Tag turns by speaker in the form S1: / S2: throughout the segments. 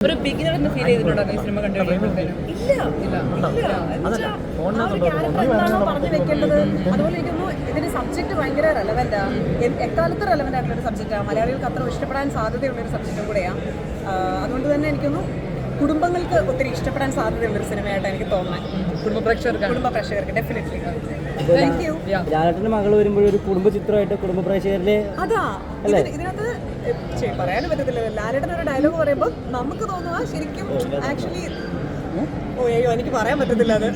S1: ഒരു ബിഗിനർ എന്ന് ഫീൽ ചെയ്തിട്ടുണ്ടോ ഈ സിനിമ കണ്ടുകഴിയുമ്പോഴത്തേനും?
S2: പറഞ്ഞു വെക്കേണ്ടത്. അതുപോലെ എനിക്കൊന്നു ഇതിന്റെ സബ്ജക്ട് ഭയങ്കര റെലവെന്റാ, എക്കാലത്ത് റെലവെന്റ് ആയിട്ടുള്ള ഒരു സബ്ജക്റ്റാണ്. മലയാളികൾക്ക് അത്ര ഇഷ്ടപ്പെടാൻ സാധ്യതയുള്ള ഒരു സബ്ജക്റ്റും കൂടെയാണ്. അതുകൊണ്ട് തന്നെ എനിക്കൊന്നു കുടുംബങ്ങൾക്ക് ഒത്തിരി ഇഷ്ടപ്പെടാൻ സാധ്യതയുള്ളൊരു സിനിമയായിട്ട് എനിക്ക് തോന്നുന്നത്. കുടുംബ പ്രേക്ഷകർക്ക് ഡെഫിനറ്റ്ലി. Thank you.
S3: ലാലേട്ടന്റെ മകൾ വരുമ്പോഴൊരു കുടുംബ ചിത്രമായിട്ട് കുടുംബ പ്രേക്ഷകരിലെ
S2: അതാ ഇതിനകത്ത് പറയാനും പറ്റത്തില്ല. ലാലേട്ടൻ ഒരു ഡയലോഗ് പറയുമ്പോൾ നമുക്ക് തോന്നുക ശരിക്കും ആക്ച്വലി എനിക്ക് പറയാൻ പറ്റത്തില്ല. അത്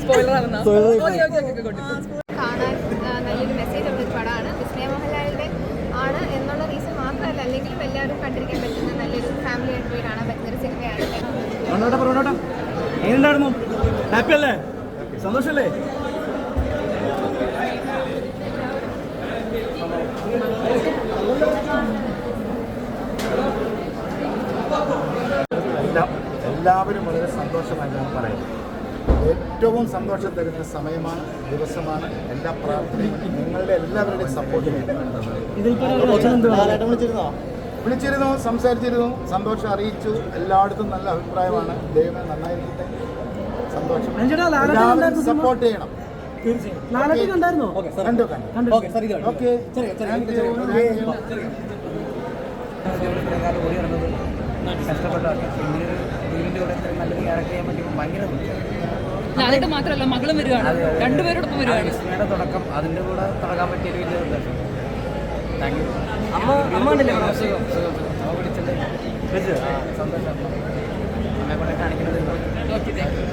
S4: കാണാൻ നല്ലൊരു മെസ്സേജ് ഉള്ള ഒരു പടമാണ്. വിസ്മയ മോഹൻലാലിന്റെ ആണ് എന്നുള്ള റീസൺ മാത്രമല്ല, അല്ലെങ്കിലും എല്ലാവരും കണ്ടിരിക്കാൻ പറ്റുന്ന നല്ലൊരു ഫാമിലി ആയിട്ട് പോയി കാണാൻ പറ്റുന്ന ഒരു സിനിമയാണ്.
S3: എങ്ങനെയുണ്ടായിരുന്നു? ഹാപ്പി അല്ലേ? സന്തോഷല്ലേ?
S5: എല്ലാവരും വളരെ സന്തോഷമായിട്ടാണ് പറയുന്നത്. ഏറ്റവും സന്തോഷം തരുന്ന സമയമാണ്, ദിവസമാണ്. എല്ലാ പ്രാർത്ഥനയും നിങ്ങളുടെ എല്ലാവരുടെയും സപ്പോർട്ട് വിളിച്ചിരുന്നു, സംസാരിച്ചിരുന്നു, സന്തോഷം അറിയിച്ചു. എല്ലായിടത്തും നല്ല അഭിപ്രായമാണ്. ദൈവമേ നന്നായിരിക്കട്ടെ. സന്തോഷം. എല്ലാവരും സപ്പോർട്ട് ചെയ്യണം.
S1: ലാലേട്ടൻ മാത്രമല്ല മകളും വരുവാണ്, രണ്ടുപേരോടൊപ്പം വരുവാണ്.
S3: സിനിമയുടെ തുടക്കം അതിൻ്റെ കൂടെ തുടങ്ങാൻ പറ്റിയൊരു വലിയ സന്തോഷം. Thank you. സന്തോഷം അമ്മയെ കൊണ്ട് കാണിക്കുന്നത്.
S1: Okay, thank you.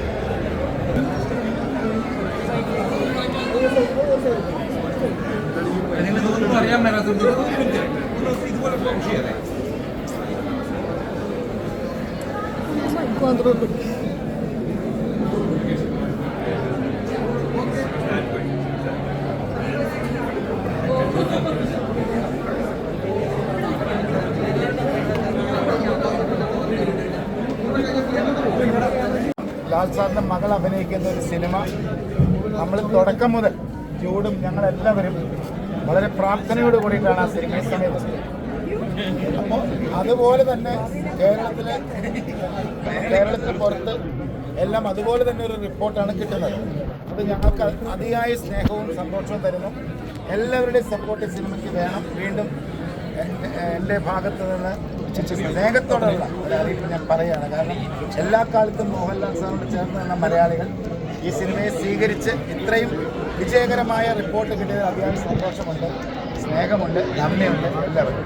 S6: അറിയാൻ മേലാത്തുണ്ട് ഇതുപോലെ ചെയ്യല്ലേ.
S5: ലാൽ സാറിൻ്റെ മകൾ അഭിനയിക്കുന്ന ഒരു സിനിമ നമ്മൾ തുടക്കം മുതൽ ചൂടും ഞങ്ങളെല്ലാവരും വളരെ പ്രാർത്ഥനയോട് കൂടിയിട്ടാണ് ആ സിനിമയെ സമീപിച്ചത്. അപ്പോൾ അതുപോലെ തന്നെ കേരളത്തിന് പുറത്ത് എല്ലാം അതുപോലെ തന്നെ ഒരു റിപ്പോർട്ടാണ് കിട്ടുന്നത്. അത് ഞങ്ങൾക്ക് അതിയായ സ്നേഹവും സന്തോഷവും തരുന്നു. എല്ലാവരുടെയും സപ്പോർട്ട് സിനിമയ്ക്ക് വേണം. വീണ്ടും എൻ്റെ ഭാഗത്ത് നിന്ന് സ്നേഹത്തോടുള്ള ഒരു അറിയിപ്പ് ഞാൻ പറയുകയാണ്. കാരണം എല്ലാ കാലത്തും മോഹൻലാൽ സാറിനോട് ചേർന്ന് നിന്ന മലയാളികൾ ഈ സിനിമയെ സ്വീകരിച്ച് ഇത്രയും വിജയകരമായ റിപ്പോർട്ട് കിട്ടിയതിൽ അതിയായ സന്തോഷമുണ്ട്, സ്നേഹമുണ്ട്, നന്ദിയുണ്ട് എല്ലാവർക്കും.